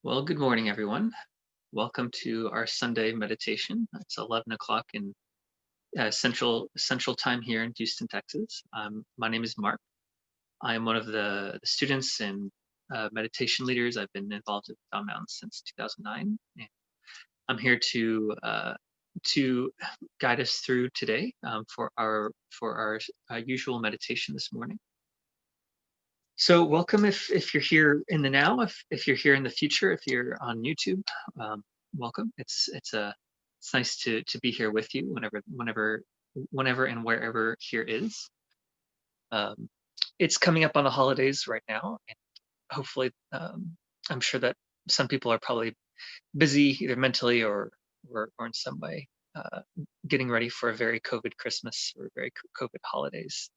Well, good morning, everyone. Welcome to our Sunday meditation. It's 11 o'clock in Central Time here in Houston, Texas. My name is Mark. I am one of the students and meditation leaders. I've been involved with Found Mountain since 2009. And I'm here to guide us through today for our usual meditation this morning. So welcome if you're here in the now, if you're here in the future, if you're on YouTube, um, welcome. It's nice to be here with you whenever and wherever here is. Um, it's coming up on the holidays right now, and hopefully, I'm sure that some people are probably busy either mentally or in some way, getting ready for a very COVID Christmas or very COVID holidays.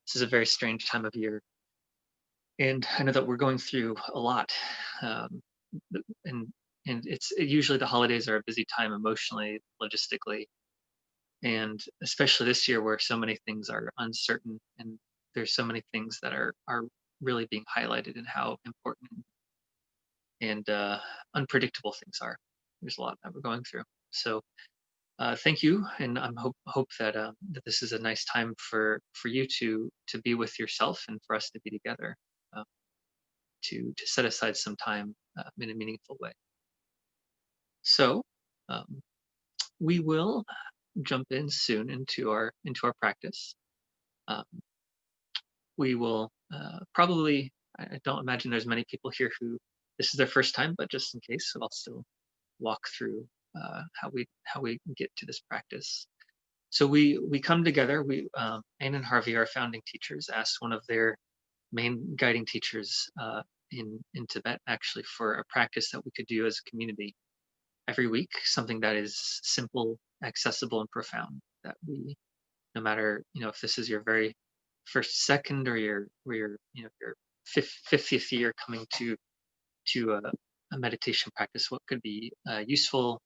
This is a very strange time of year, and I know that we're going through a lot. Um, and it's usually the holidays are a busy time emotionally, logistically, and especially this year where so many things are uncertain and there's so many things that are really being highlighted and how important and unpredictable things are. There's a lot that we're going through. So thank you, and I'm hope that that this is a nice time for you to be with yourself and for us to be together. Uh, to set aside some time in a meaningful way. So um, we will jump in soon into our practice. Um, we will probably. I don't imagine there's many people here who this is their first time, but just in case, I'll still walk through how we get to this practice. So we come together. Anne and Harvey, our founding teachers, asked one of their main guiding teachers in Tibet actually for a practice that we could do as a community every week, something that is simple, accessible, and profound. That we, no matter if this is your very first, second, or your 50th year coming to a meditation practice, what could be useful,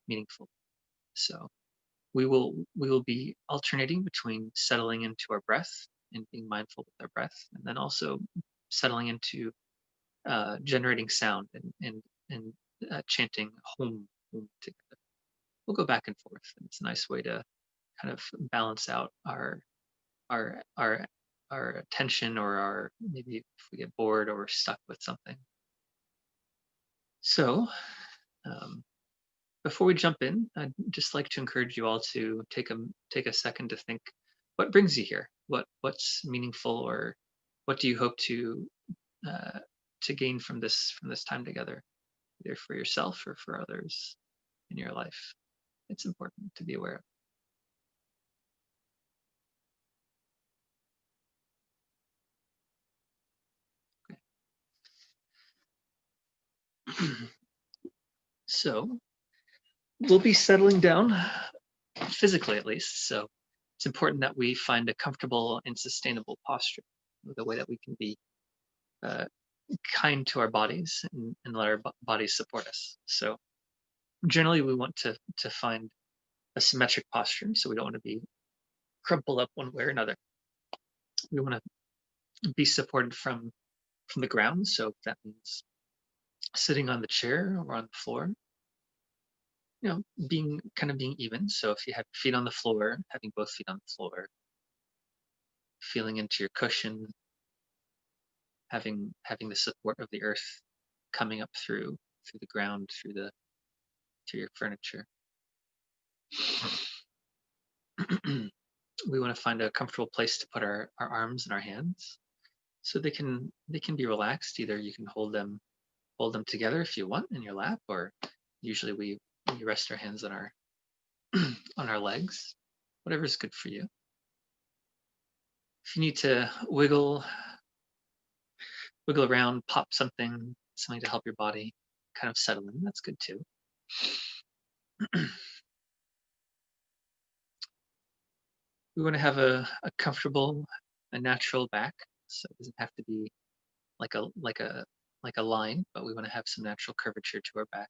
meaningful. So we will be alternating between settling into our breath and being mindful with our breath, and then also settling into generating sound and chanting home together. We'll go back and forth, and it's a nice way to kind of balance out our our our attention, or our maybe if we get bored or we're stuck with something. So um, before we jump in, I'd just like to encourage you all to take a second to think, what brings you here? What's meaningful, or what do you hope uh, to gain from this time together, either for yourself or for others in your life? It's important to be aware of. So we'll be settling down physically, at least. So it's important that we find a comfortable and sustainable posture, the way that we can be uh, kind to our bodies and let our bodies support us. So generally, we want to find a symmetric posture. So we don't want to be crumpled up one way or another. We want to be supported from the ground. So that means sitting on the chair or on the floor. Being even. So if you have feet on the floor, having both feet on the floor, feeling into your cushion, having the support of the earth coming up through the ground, through your furniture. We want to find a comfortable place to put our arms and our hands, so they can be relaxed. Either you can hold them together if you want in your lap, or usually we rest our hands on our on our legs, whatever's good for you. If you need to wiggle around, pop something to help your body kind of settle in, that's good too. We want to have a comfortable, a natural back, so it doesn't have to be like a line, but we want to have some natural curvature to our back.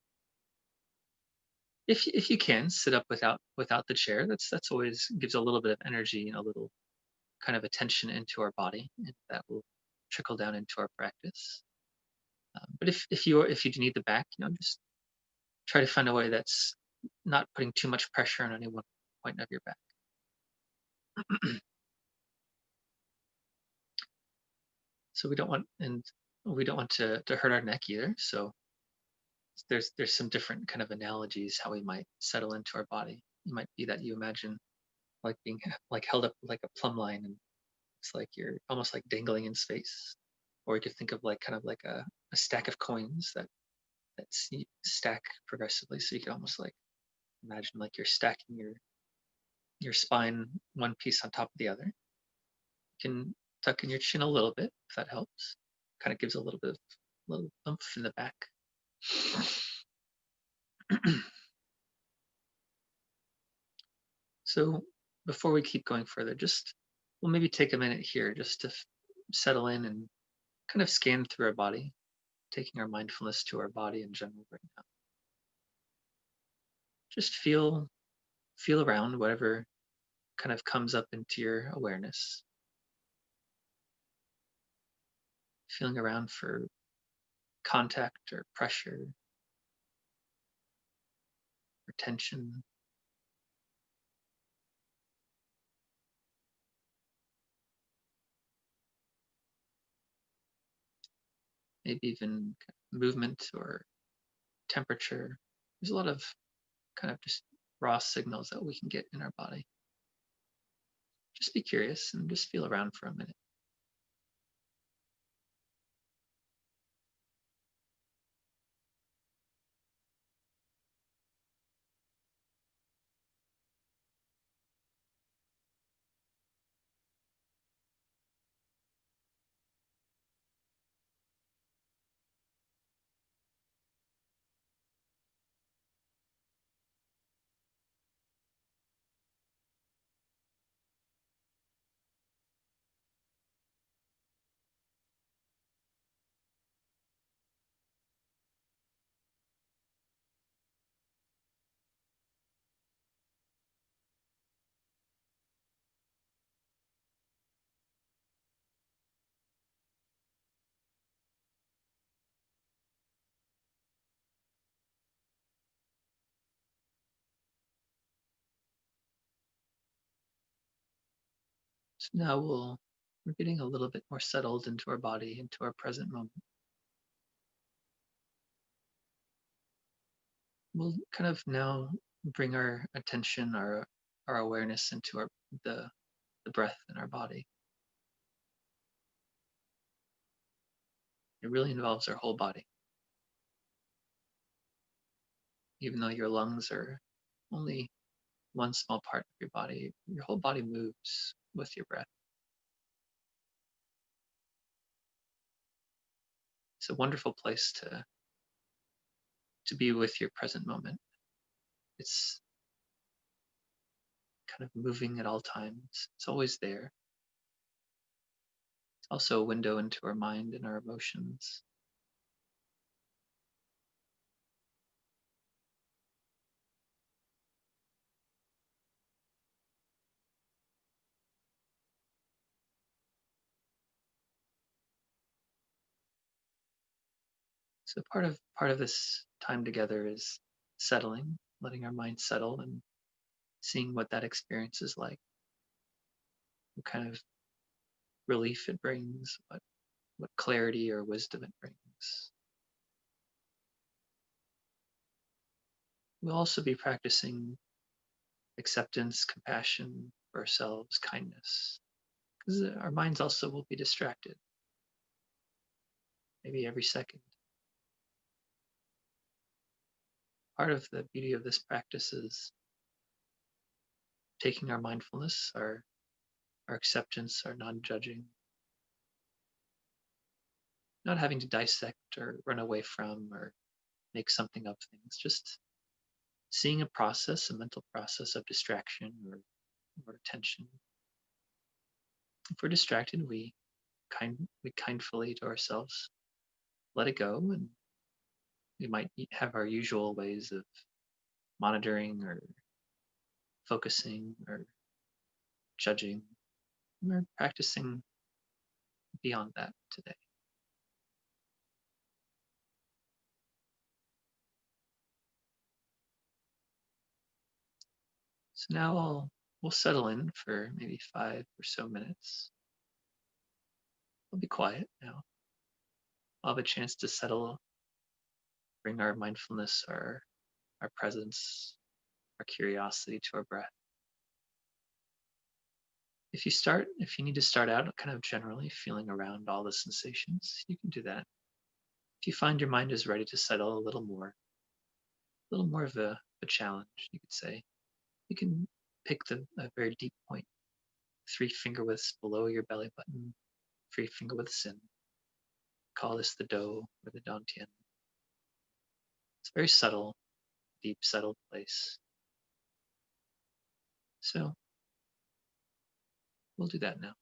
If you can sit up without the chair, that's always gives a little bit of energy and a little kind of attention into our body, and that will trickle down into our practice. But if you do need the back, just try to find a way that's not putting too much pressure on any one point of your back. So we don't want to hurt our neck either. So there's some different kind of analogies how we might settle into our body. It might be that you imagine like being like held up like a plumb line, and it's like you're almost like dangling in space. Or you could think of like kind of like a stack of coins that stack progressively. So you could almost like imagine like you're stacking your spine one piece on top of the other. You can tuck in your chin a little bit if that helps. Kind of gives a little bit of little oomph in the back. So before we keep going further, just we'll maybe take a minute here just to settle in and kind of scan through our body, taking our mindfulness to our body in general right now. Just feel around whatever kind of comes up into your awareness. Feeling around for contact or pressure or tension. Maybe even movement or temperature. There's a lot of kind of just raw signals that we can get in our body. Just be curious and just feel around for a minute. So now we're getting a little bit more settled into our body, into our present moment. We'll kind of now bring our attention, our awareness into the the breath in our body. It really involves our whole body. Even though your lungs are only one small part of your body, your whole body moves with your breath. It's a wonderful place to be with your present moment. It's kind of moving at all times. It's always there. It's also a window into our mind and our emotions. So part of this time together is settling, letting our mind settle and seeing what that experience is like, what kind of relief it brings, what clarity or wisdom it brings. We'll also be practicing acceptance, compassion for ourselves, kindness, because our minds also will be distracted, maybe every second. Part of the beauty of this practice is taking our mindfulness, our acceptance, our non-judging, not having to dissect or run away from or make something of things, just seeing a process, a mental process of distraction or attention. If we're distracted, we kindly to ourselves let it go, and we might have our usual ways of monitoring or focusing or judging. We're practicing beyond that today. So now we'll settle in for maybe 5 or so minutes. We'll be quiet now. I'll have a chance to settle, bring our mindfulness, our presence, our curiosity to our breath. If you need to start out kind of generally feeling around all the sensations, you can do that. If you find your mind is ready to settle a little more of a challenge, you could say, you can pick a very deep point, 3 finger widths below your belly button, 3 finger widths in. Call this the do or the dantian. It's a very subtle, deep, settled place. So we'll do that now.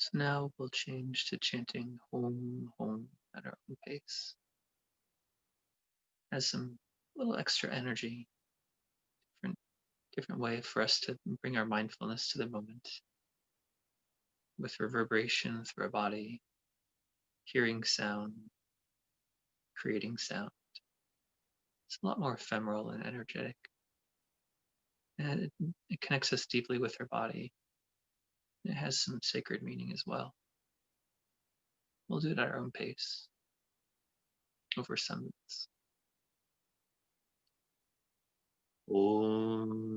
So now we'll change to chanting home, home at our own pace. Has some little extra energy, different different way for us to bring our mindfulness to the moment with reverberation through our body, hearing sound, creating sound. It's a lot more ephemeral and energetic. And it connects us deeply with our body. It has some sacred meaning as well. We'll do it at our own pace over some minutes. Om,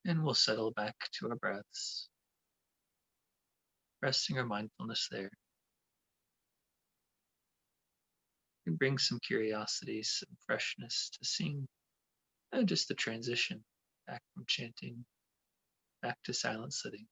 And we'll settle back to our breaths, resting our mindfulness there, and bring some curiosity, some freshness to seeing just the transition back from chanting back to silent sitting.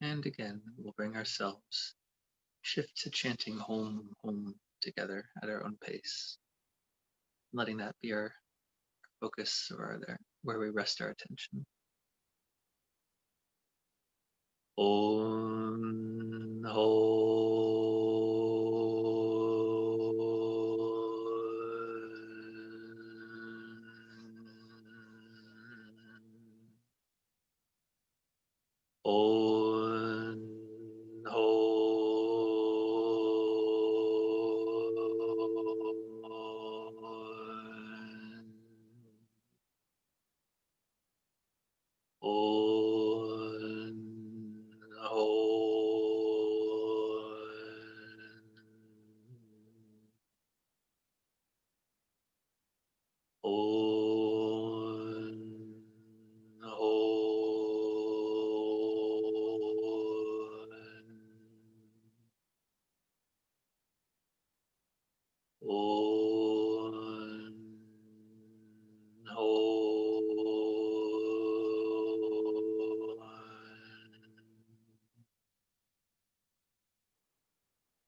And again, we'll bring ourselves, shift to chanting home, home together at our own pace, letting that be our focus or there where we rest our attention. Om Ho On Ho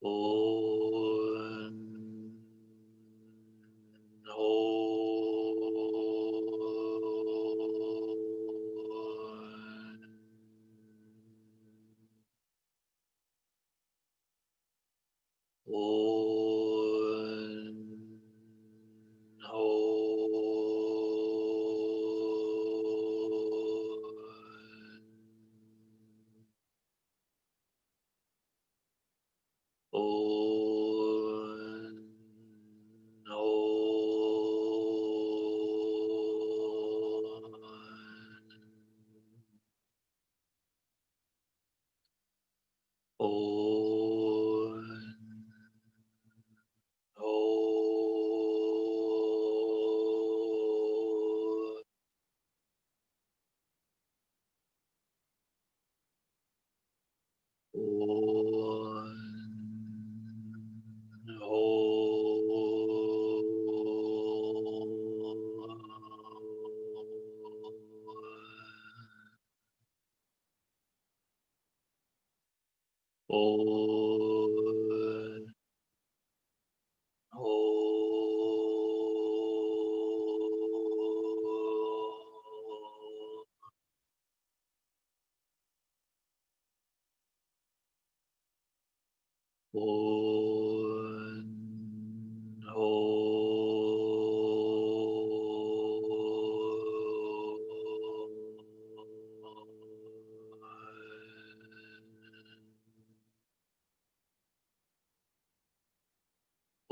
On Ho On Ho On Ho On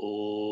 On On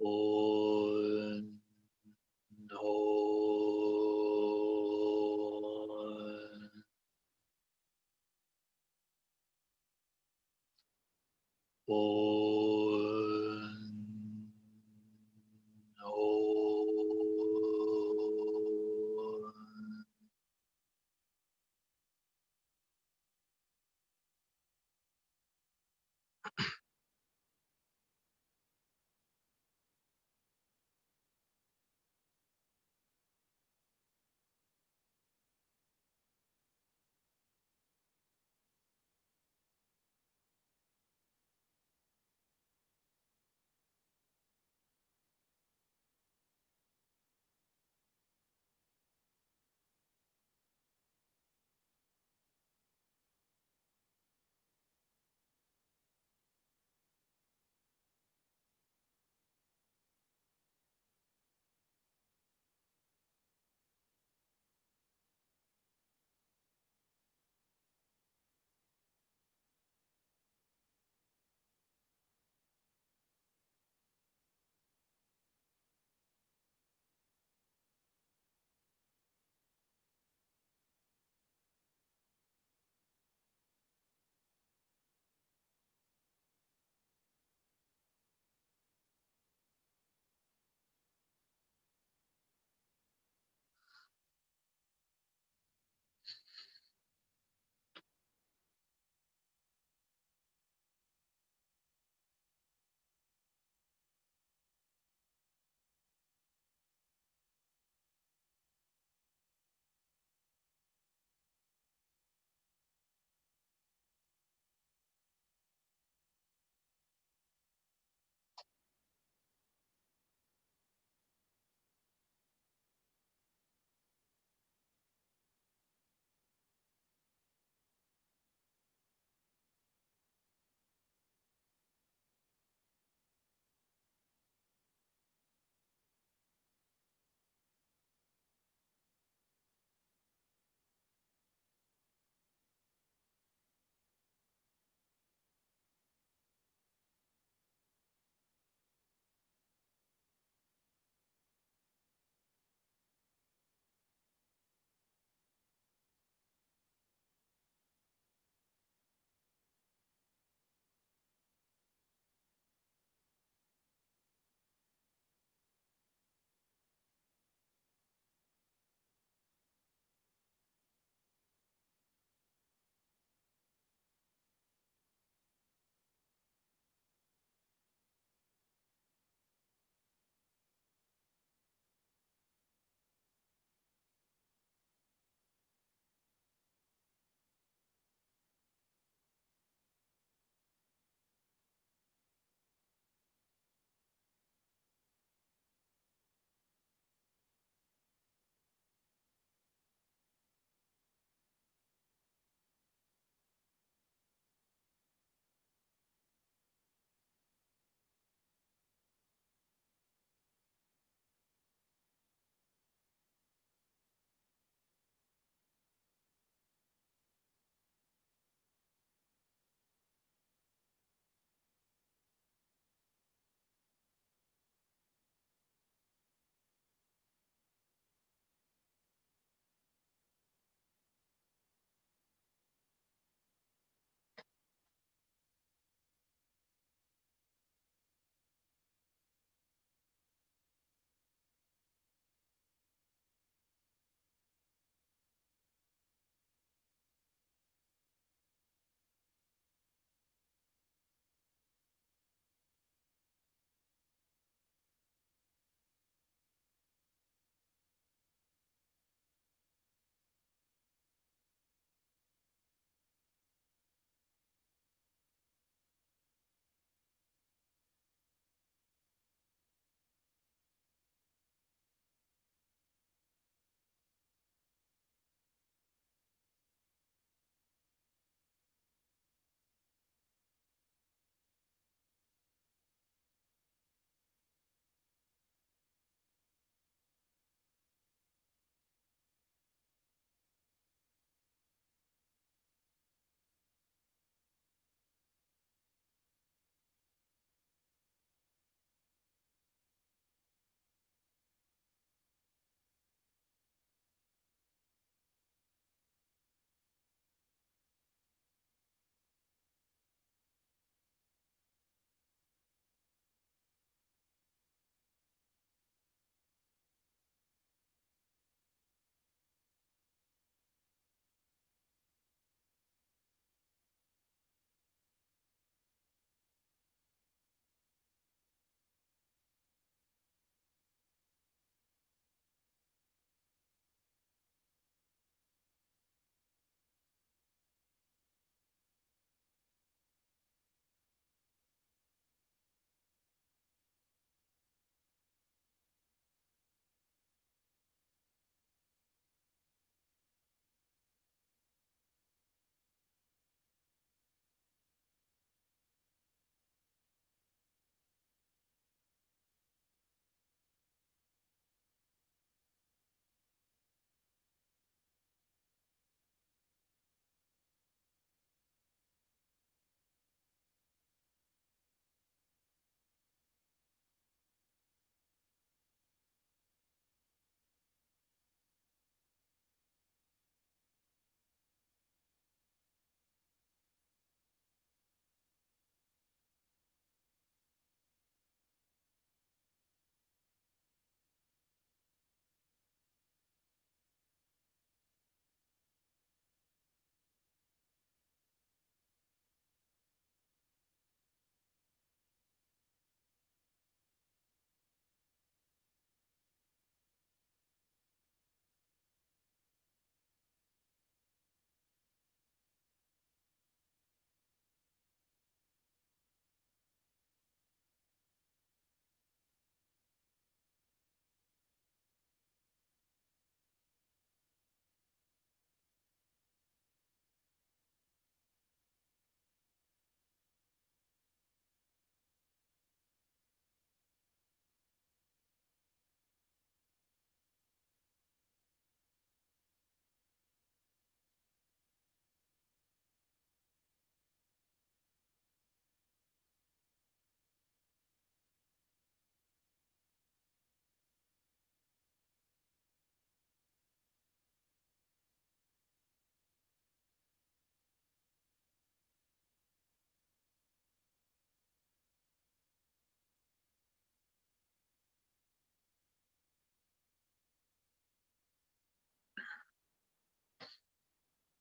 On On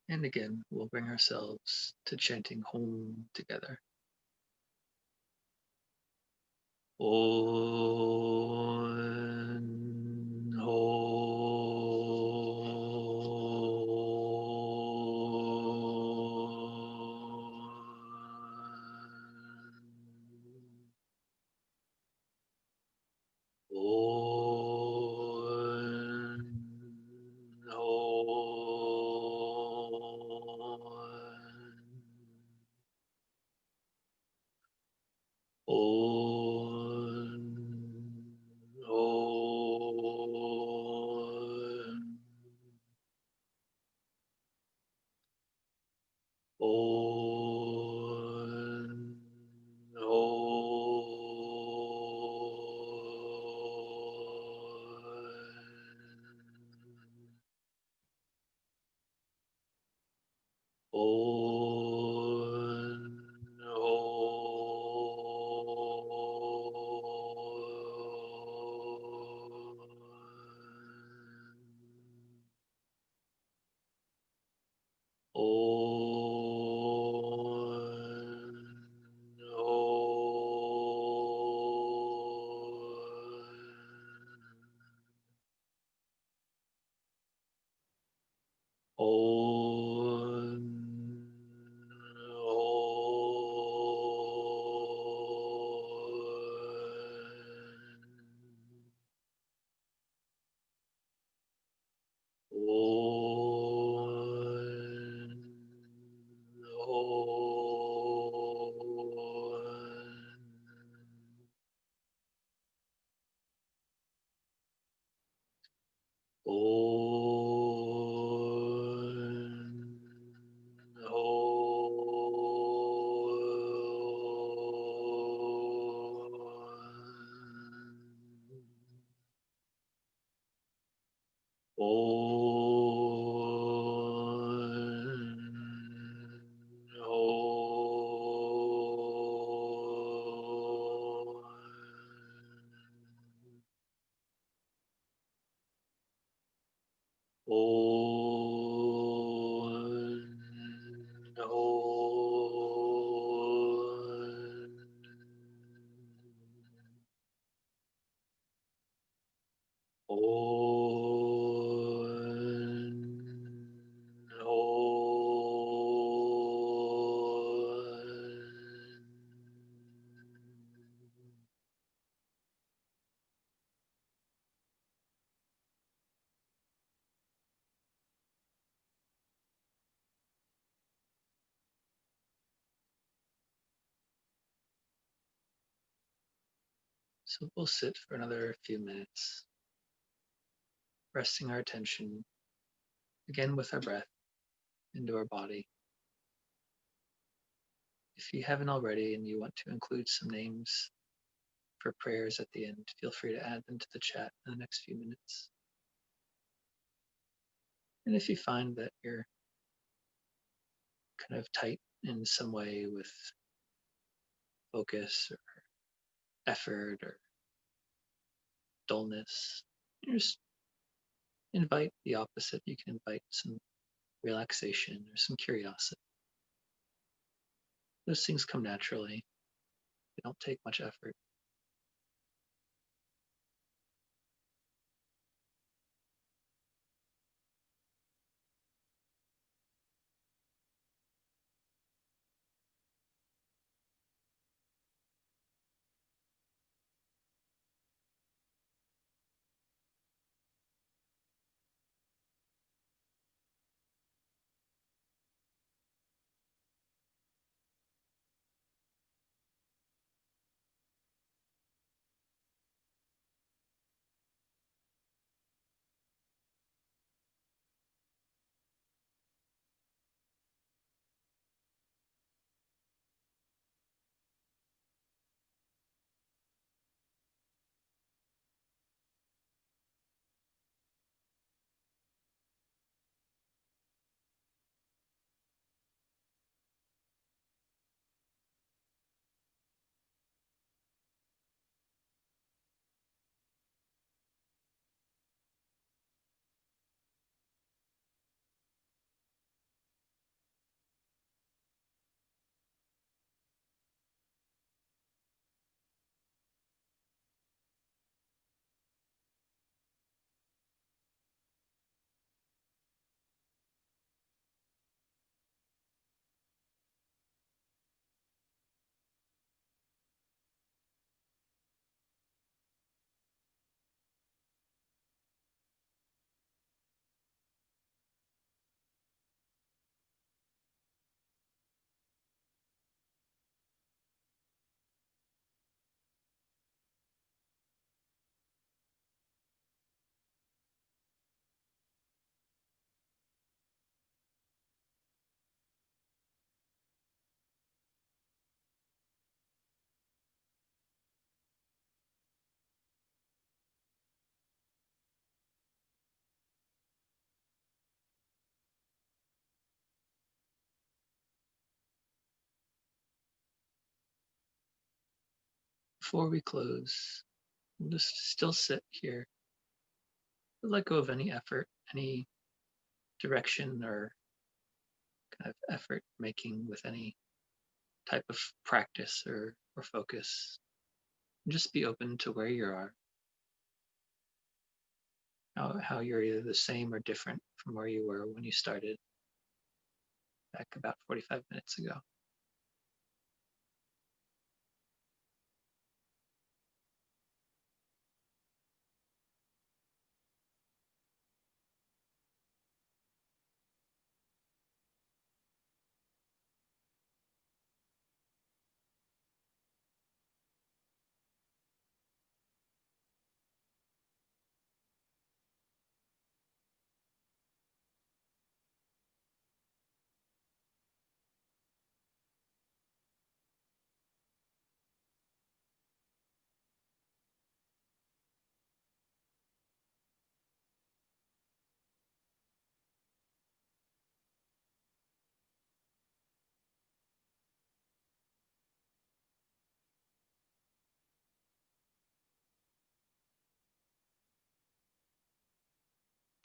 And again, we'll bring ourselves to chanting home together. Om So we'll sit for another few minutes, resting our attention again with our breath into our body. If you haven't already and you want to include some names for prayers at the end, feel free to add them to the chat in the next few minutes. And if you find that you're kind of tight in some way with focus or effort or dullness, you just invite the opposite. You can invite some relaxation or some curiosity. Those things come naturally, they don't take much effort. Before we close, we'll just still sit here, but let go of any effort, any direction or kind of effort making with any type of practice or focus. Just be open to where you are, how you're either the same or different from where you were when you started back about 45 minutes ago.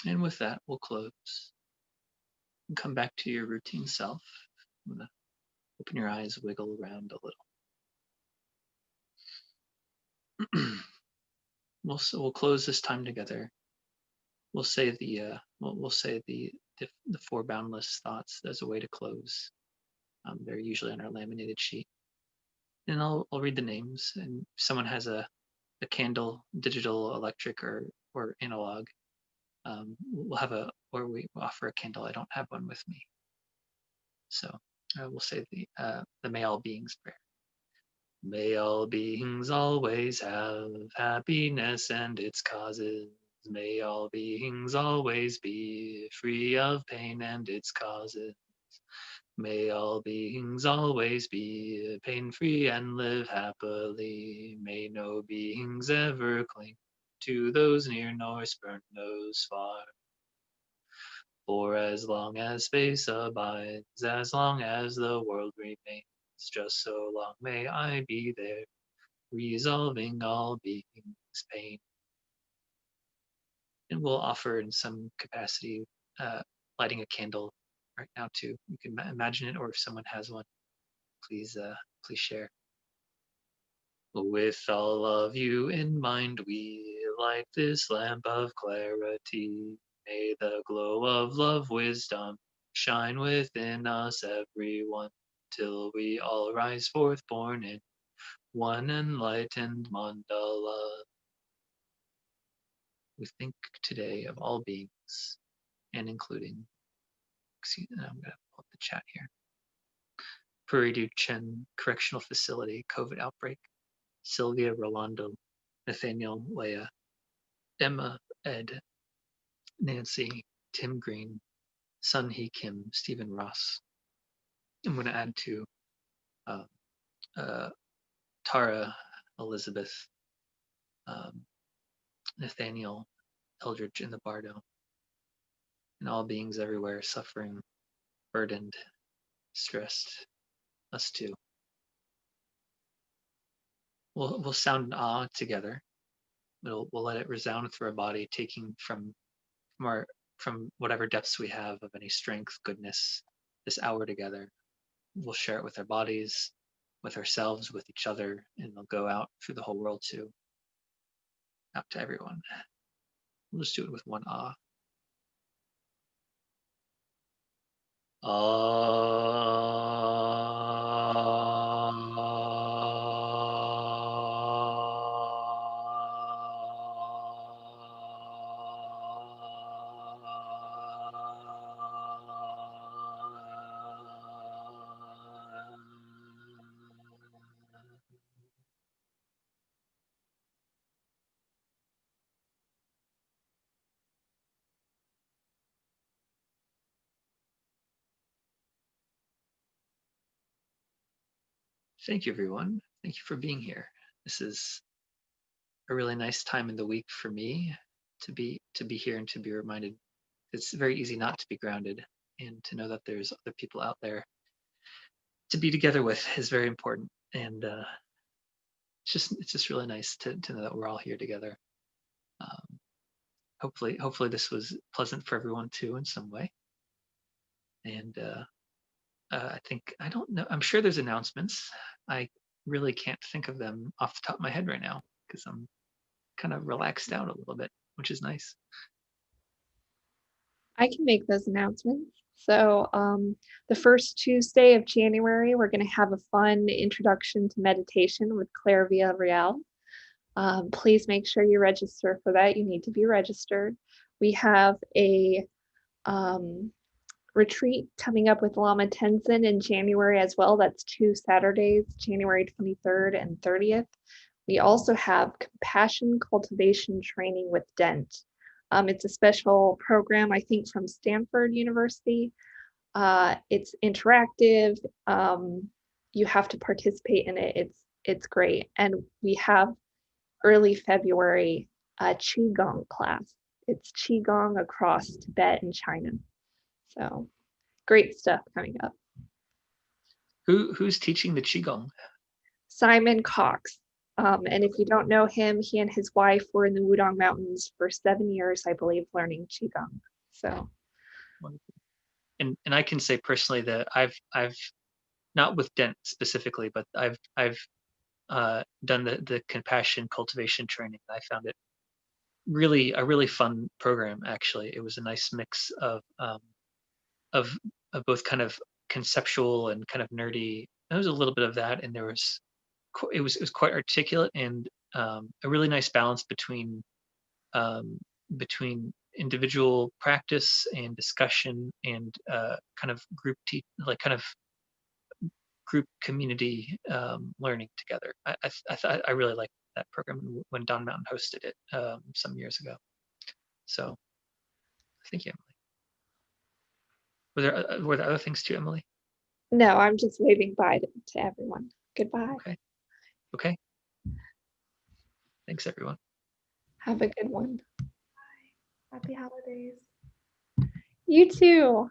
And with that, we'll close and come back to your routine self. Open your eyes, wiggle around a little. We'll close this time together. We'll say the four boundless thoughts as a way to close. They're usually on our laminated sheet, and I'll read the names. And if someone has a candle, digital, electric, or analog, we'll have a or we offer a candle. I don't have one with me, so we'll say the may all beings prayer. May all beings always have happiness and its causes. May all beings always be free of pain and its causes. May all beings always be pain-free and live happily. May no beings ever cling to those near nor spurn those far. For as long as space abides, as long as the world remains, just so long may I be there, resolving all beings' pain. And we'll offer in some capacity lighting a candle right now too. You can imagine it, or if someone has one, please share. With all of you in mind, we light this lamp of clarity. May the glow of love, wisdom shine within us, everyone, till we all rise forth born in one enlightened mandala. We think today of all beings, and including, excuse me, I'm going to pull up the chat here. Puridu Chen Correctional Facility COVID outbreak. Sylvia Rolando, Nathaniel Leah, Emma Ed, Nancy, Tim Green, Sun Hee Kim, Stephen Ross. I'm going to add to uh, uh, Tara Elizabeth, um, Nathaniel Eldridge in the Bardo, and all beings everywhere suffering, burdened, stressed, us too. We'll sound an awe together. We'll let it resound through our body, taking from whatever depths we have of any strength, goodness, this hour together. We'll share it with our bodies, with ourselves, with each other, and it'll go out through the whole world too, out to everyone. We'll just do it with one ah. Thank you, everyone. Thank you for being here. This is a really nice time in the week for me to be here and to be reminded. It's very easy not to be grounded, and to know that there's other people out there to be together with is very important. And it's just really nice to know that we're all here together. Um, hopefully this was pleasant for everyone too in some way. And I think I don't know. I'm sure there's announcements. I really can't think of them off the top of my head right now because I'm kind of relaxed out a little bit, which is nice. I can make those announcements. So, the first Tuesday of January, we're going to have a fun introduction to meditation with Claire Villarreal. Please make sure you register for that. You need to be registered. We have a um, retreat coming up with Lama Tenzin in January as well. That's 2 Saturdays, January 23rd and 30th. We also have compassion cultivation training with Dent. It's a special program, I think, from Stanford University. It's interactive. You have to participate in it. It's great. And we have early February Qigong class. It's Qigong across Tibet and China. So great stuff coming up. Who's teaching the qigong? Simon Cox. And if you don't know him, he and his wife were in the Wudong Mountains for 7 years, I believe, learning Qigong. So, And I can say personally that I've not with Dent specifically, but I've done the compassion cultivation training. I found it really a really fun program. Actually, it was a nice mix of of both kind of conceptual and kind of nerdy. There was a little bit of that, and it was quite articulate and a really nice balance um, between individual practice and discussion and kind of like kind of group community learning together. I really liked that program when Don Mountain hosted it some years ago. So thank you, Emily. Were there other things too, Emily? no, I'm just waving bye to everyone. Goodbye. Okay. Okay. Thanks, everyone. Have a good one. Bye. Happy holidays. You too.